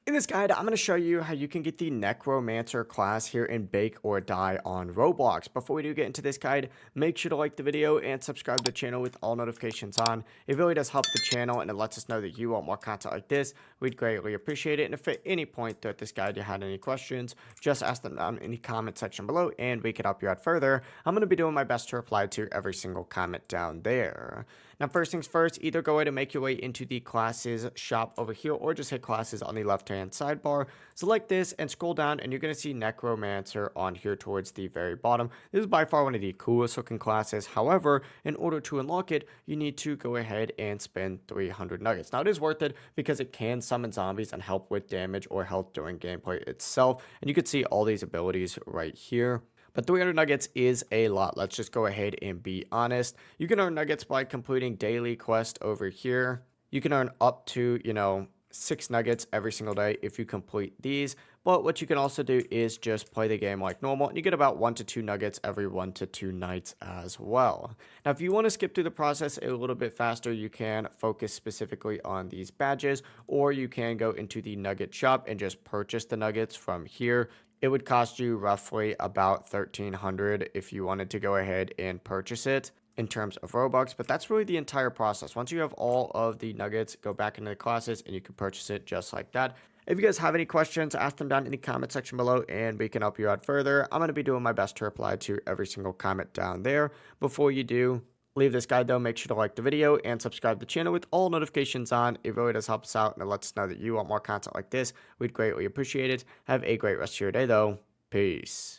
In this guide, I'm going to show you how you can get the Necromancer class here in Bake or Die on Roblox. Before we do get into this guide, make sure to like the video and subscribe to the channel with all notifications on. It really does help the channel and it lets us know that you want more content like this. We'd greatly appreciate it. And if at any point throughout this guide you had any questions, just ask them down in the comment section below and we can help you out further. I'm going to be doing my best to reply to every single comment down there. Now, first things first, either go ahead and make your way into the classes shop over here or just hit classes on the left-hand sidebar. Select this and scroll down and you're going to see Necromancer on here towards the very bottom. This is by far one of the coolest looking classes. However, in order to unlock it, you need to go ahead and spend 300 nuggets. Now, it is worth it because it can summon zombies and help with damage or health during gameplay itself. And you can see all these abilities right here. But 300 nuggets is a lot. Let's just go ahead and be honest. You can earn nuggets by completing daily quest over here. You can earn up to, 6 nuggets every single day if you complete these. But what you can also do is just play the game like normal, and you get about 1 to 2 nuggets every 1 to 2 nights as well. Now, if you want to skip through the process a little bit faster, you can focus specifically on these badges, or you can go into the nugget shop and just purchase the nuggets from here. It would cost you roughly about 1,300 if you wanted to go ahead and purchase it in terms of Robux, but that's really the entire process. Once you have all of the nuggets, go back into the classes and you can purchase it just like that. If you guys have any questions, ask them down in the comment section below and we can help you out further. I'm going to be doing my best to reply to every single comment down there. Before you do, leave this guide though, make sure to like the video and subscribe to the channel with all notifications on. It really does help us out and it lets us know that you want more content like this. We'd greatly appreciate it. Have a great rest of your day though. Peace.